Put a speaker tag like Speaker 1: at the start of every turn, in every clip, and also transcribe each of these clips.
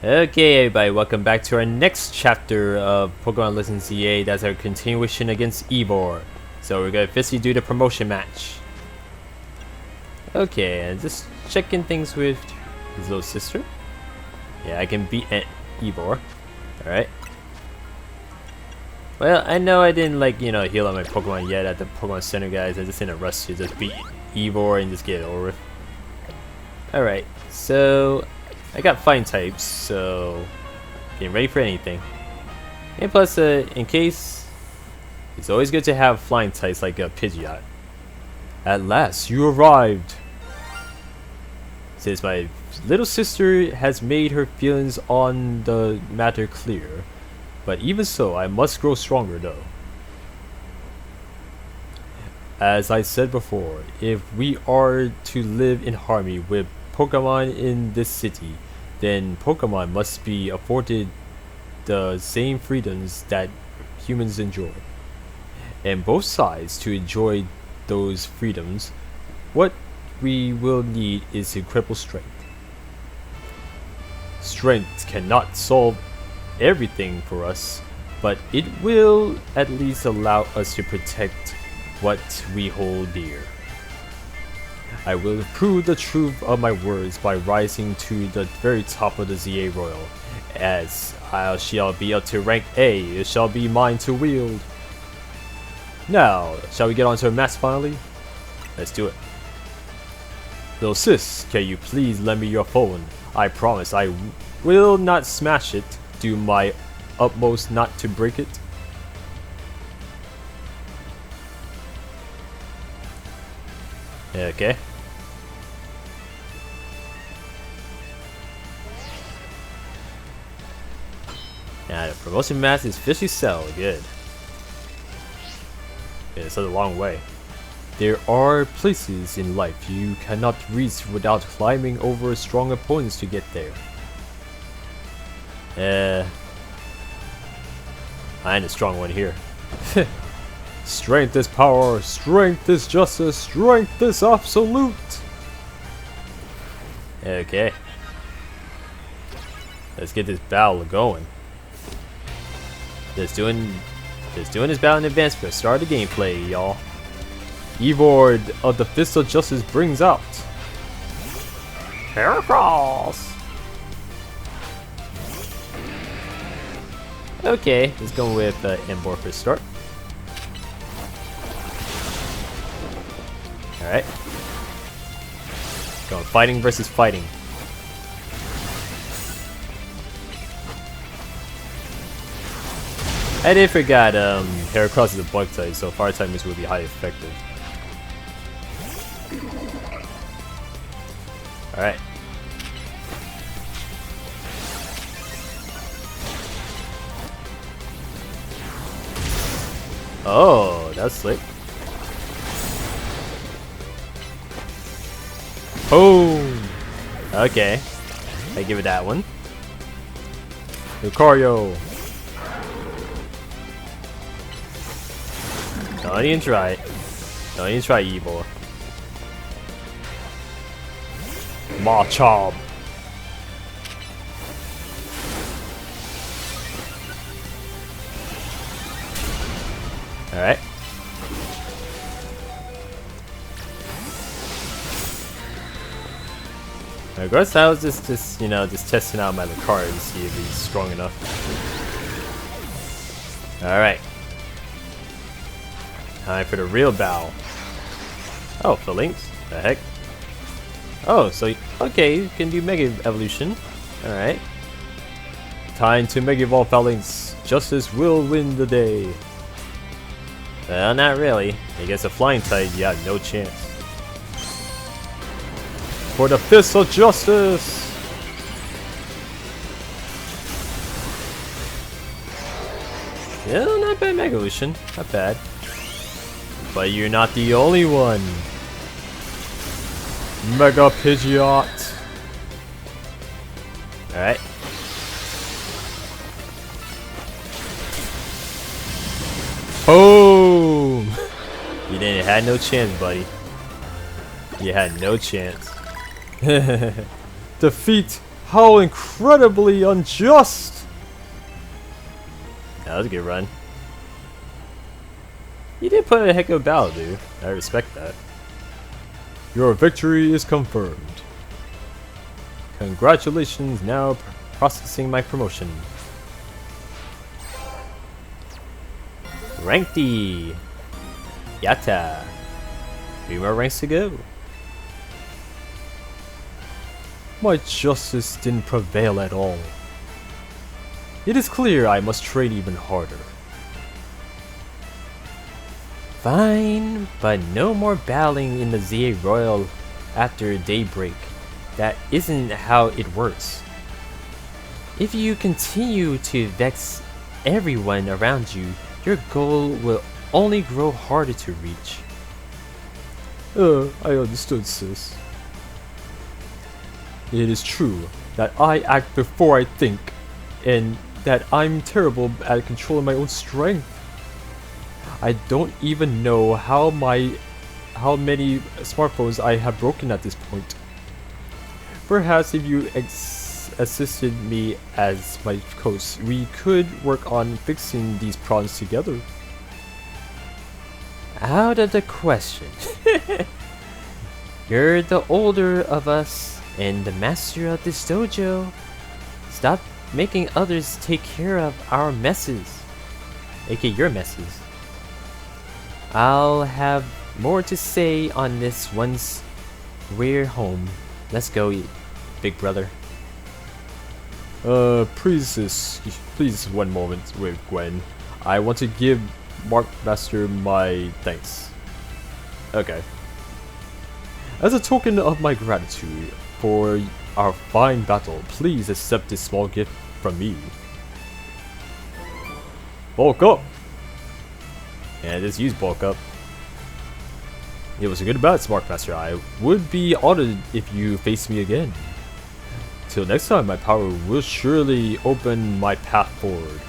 Speaker 1: Okay, everybody, welcome back to our next chapter of Pokemon Legends ZA. That's our continuation against Ivor. So we're gonna officially do the promotion match. Okay, and just checking things with his little sister. Yeah, I can beat Ivor. Alright. Well, I know I didn't heal on my Pokemon yet at the Pokemon Center, guys. I'm just in a rush to just beat Ivor and just get it over with. Alright, so I got fighting types, so getting ready for anything. And plus, in case, it's always good to have flying types like a Pidgeot. At last, you arrived! Since my little sister has made her feelings on the matter clear, but even so, I must grow stronger though. As I said before, if we are to live in harmony with Pokemon in this city, then Pokemon must be afforded the same freedoms that humans enjoy. And both sides to enjoy those freedoms, what we will need is incredible strength. Strength cannot solve everything for us, but it will at least allow us to protect what we hold dear. I will prove the truth of my words by rising to the very top of the ZA Royal. As I shall be up to rank A, it shall be mine to wield. Now, shall we get on to a match finally? Let's do it. Little sis, can you please lend me your phone? I promise I will not smash it. Do my utmost not to break it. Okay. Yeah, the promotion match is officially settled. Good. Yeah, it's a long way. There are places in life you cannot reach without climbing over strong opponents to get there. I ain't a strong one here. Strength is power, strength is justice, strength is absolute. Okay. Let's get this battle going. Just doing this battle in advance for the start of the gameplay, y'all. Ivor of the Fist of Justice brings out Heracross. Okay, let's go with Ivor for start. Alright. Going fighting versus fighting. I did forget Heracross is a bug type, so fire type moves will be highly effective. Alright. Oh, that's slick. Boom! Okay. I give it that one. Lucario. Don't even try it. Don't even try Ivor. Machop. Alright. I guess I was just testing out my Lucario to see if he's strong enough. Alright. Time for the real battle. Oh, for links? The heck? Oh, so okay, you can do Mega Evolution. Alright. Time to Mega Evolve Phalanx. Justice will win the day. Well, not really. Against a flying type, you have no chance. For the Fist of Justice! Yeah, not bad Mega Evolution. Not bad. But you're not the only one. Mega Pidgeot. Alright. Boom! You didn't had no chance, buddy. You had no chance. Defeat How incredibly unjust! That was a good run. You did put a heck of a battle, dude. I respect that. Your victory is confirmed. Congratulations, now processing my promotion. Rank D. Yatta. 3 more ranks to go. My justice didn't prevail at all. It is clear I must train even harder. Fine, but no more battling in the ZA Royal after daybreak. That isn't how it works. If you continue to vex everyone around you, your goal will only grow harder to reach. I understood, sis. It is true that I act before I think, and that I'm terrible at controlling my own strength. I don't even know how many smartphones I have broken at this point. Perhaps if you assisted me as my coach, we could work on fixing these problems together. Out of the question. You're the older of us and the master of this dojo. Stop making others take care of our messes, aka your messes. I'll have more to say on this once we're home. Let's go eat, big brother. Please 1 moment with Gwen. I want to give Marqmaster my thanks. Okay. As a token of my gratitude for our fine battle, please accept this small gift from me. Bulk up! And just use bulk up. It was a good battle, Marqmaster. I would be honored if you face me again. Till next time, my power will surely open my path forward.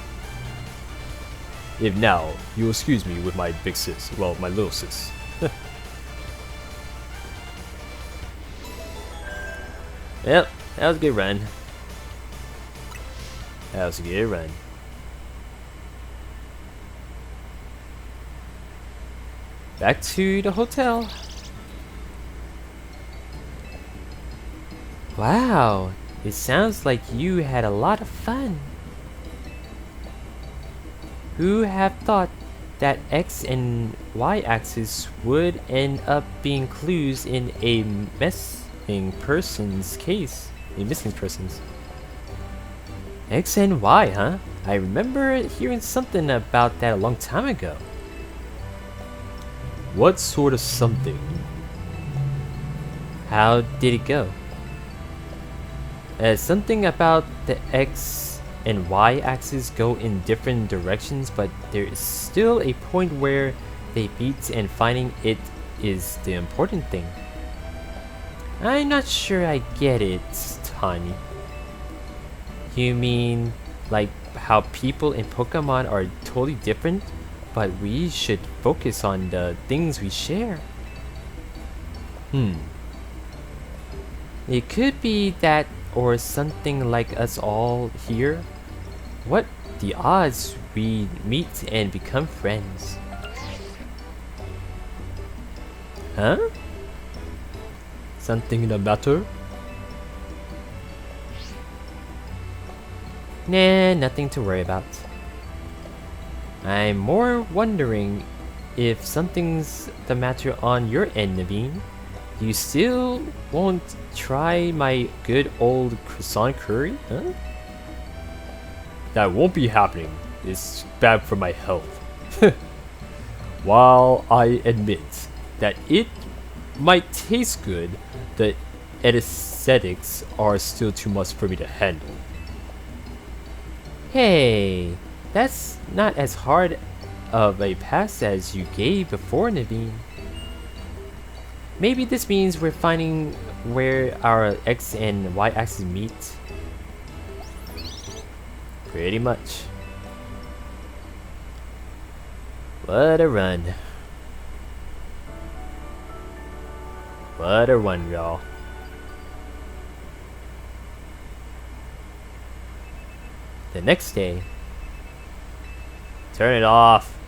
Speaker 1: If now, you'll excuse me with my big sis. Well, my little sis. Yep, that was a good run. That was a good run. Back to the hotel. Wow, it sounds like you had a lot of fun. Who have thought that X and Y axis would end up being clues in a missing person's case? X and Y, huh? I remember hearing something about that a long time ago. What sort of something? How did it go? Something about the X and Y axis go in different directions, but there is still a point where they meet and finding it is the important thing. I'm not sure I get it, Tani. You mean like how people in Pokemon are totally different, but we should focus on the things we share? It could be that, or something like us all here. What the odds we meet and become friends? Huh? Something the matter? Nah, nothing to worry about. I'm more wondering if something's the matter on your end, Naveen. You still won't try my good old croissant curry, huh? That won't be happening. It's bad for my health. While I admit that it might taste good, the aesthetics are still too much for me to handle. Hey, that's not as hard of a pass as you gave before, Naveen. Maybe this means we're finding where our X and Y axes meet. Pretty much. What a run. What a run, y'all. The next day, turn it off.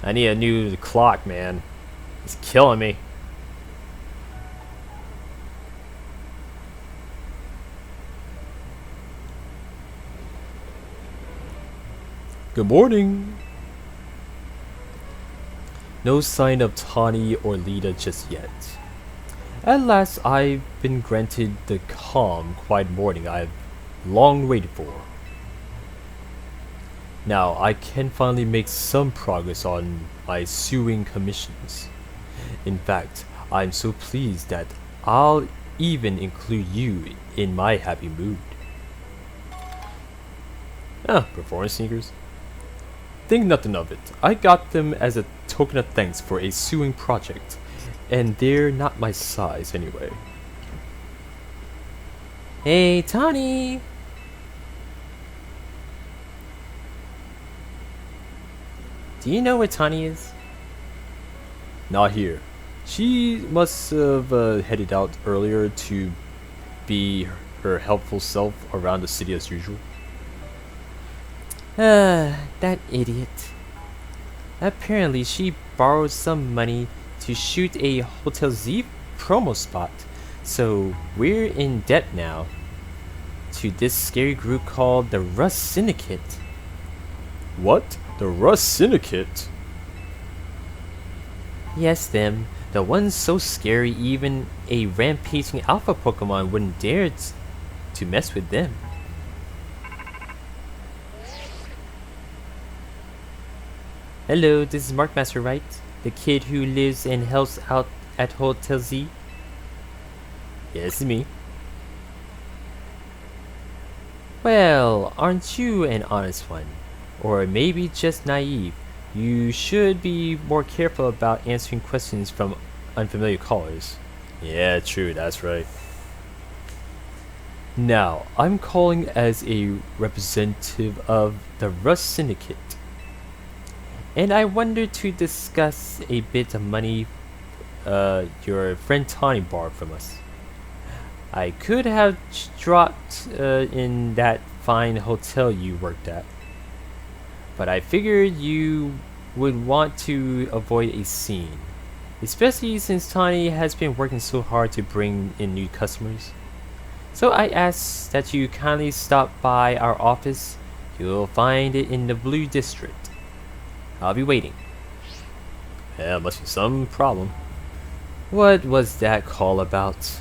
Speaker 1: I need a new clock, man. It's killing me. Good morning. No sign of Tawny or Lita just yet. At last, I've been granted the calm, quiet morning I've long waited for. Now, I can finally make some progress on my sewing commissions. In fact, I'm so pleased that I'll even include you in my happy mood. Performance sneakers. Think nothing of it. I got them as a token of thanks for a sewing project, and they're not my size anyway. Hey, Tawny! Do you know where Tawny is? Not here. She must have headed out earlier to be her helpful self around the city as usual. That idiot. Apparently she borrowed some money to shoot a Hotel Z promo spot, so we're in debt now to this scary group called the Rust Syndicate. What? The Rust Syndicate? Yes, them. The ones so scary even a rampaging alpha Pokemon wouldn't dare to mess with them. Hello, this is Marqmaster, right? The kid who lives and helps out at Hotel Z? Yes, it's me. Well, aren't you an honest one? Or maybe just naive? You should be more careful about answering questions from unfamiliar callers. Yeah, true, that's right. Now, I'm calling as a representative of the Rust Syndicate. And I wanted to discuss a bit of money your friend Tawny borrowed from us. I could have dropped in that fine hotel you worked at, but I figured you would want to avoid a scene, especially since Tawny has been working so hard to bring in new customers. So I asked that you kindly stop by our office. You'll find it in the Blue District. I'll be waiting. Yeah, must be some problem. What was that call about?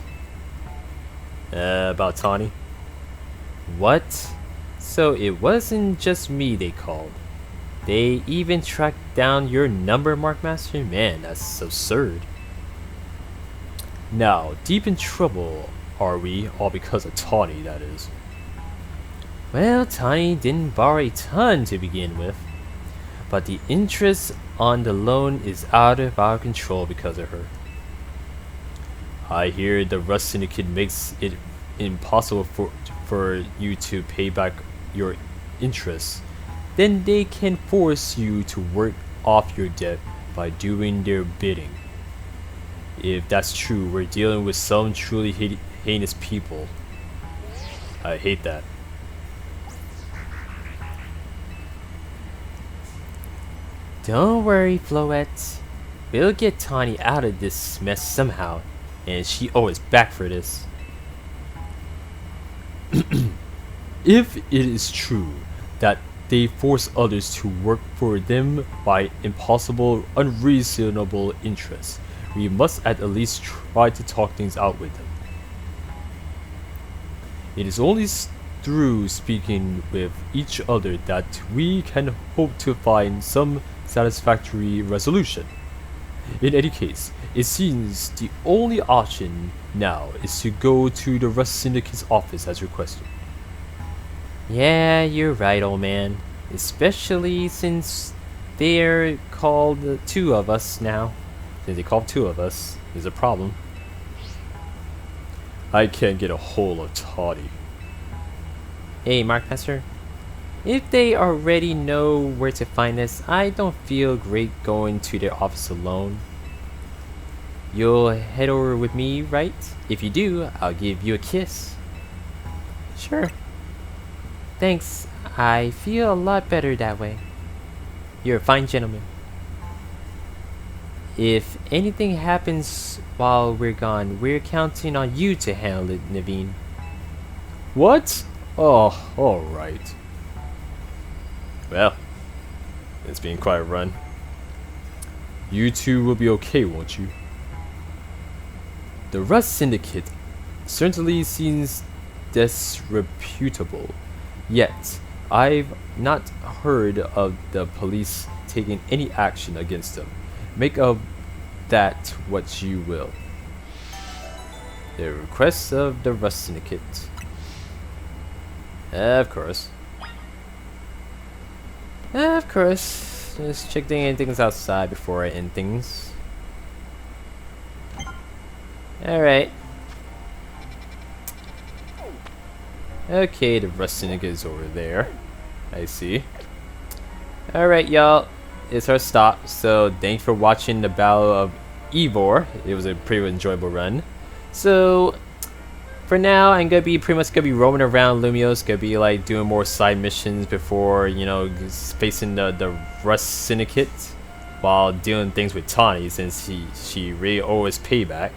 Speaker 1: About Tawny? What? So it wasn't just me they called. They even tracked down your number, Marqmaster? Man, that's absurd. Now, deep in trouble are we? All because of Tawny, that is. Well, Tawny didn't borrow a ton to begin with, but the interest on the loan is out of our control because of her. I hear the Rust Syndicate makes it impossible for you to pay back your interest. Then they can force you to work off your debt by doing their bidding. If that's true, we're dealing with some truly heinous people. I hate that. Don't worry, Floette. We'll get Tawny out of this mess somehow, and she always back for this. If it is true that they force others to work for them by impossible, unreasonable interests, we must at least try to talk things out with them. It is only through speaking with each other that we can hope to find some satisfactory resolution. In any case, it seems the only option now is to go to the Rust Syndicate's office as requested. Yeah, you're right, old man. Especially since they're called two of us now. Since they called two of us, is a problem. I can't get a hold of Tawny. Hey, Marqmaster. If they already know where to find us, I don't feel great going to their office alone. You'll head over with me, right? If you do, I'll give you a kiss. Sure. Thanks. I feel a lot better that way. You're a fine gentleman. If anything happens while we're gone, we're counting on you to handle it, Naveen. What? Oh, alright. Well, it's been quite a run. You two will be okay, won't you? The Rust Syndicate certainly seems disreputable, yet I've not heard of the police taking any action against them. Make of that what you will. The request of the Rust Syndicate. Of course. Of course. Just checking anything's outside before I end things. Alright. Okay, the Rust Syndicate is over there. I see. Alright, y'all. It's our stop. So, thanks for watching the Battle of Ivor. It was a pretty enjoyable run. So, for now, I'm gonna be pretty much gonna be roaming around Lumios. Gonna be like doing more side missions before, you know, facing the Rust Syndicate, while doing things with Tawny, since she really owes payback.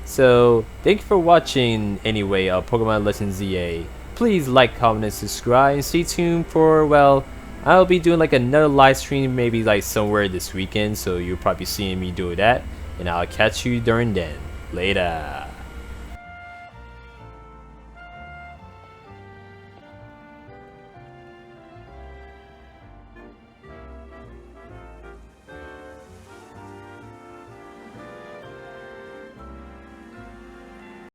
Speaker 1: So, thank you for watching anyway, Pokemon Legends ZA. Please like, comment, and subscribe, and stay tuned for, well, I'll be doing like another live stream maybe like somewhere this weekend, so you'll probably be seeing me do that, and I'll catch you during then. Later.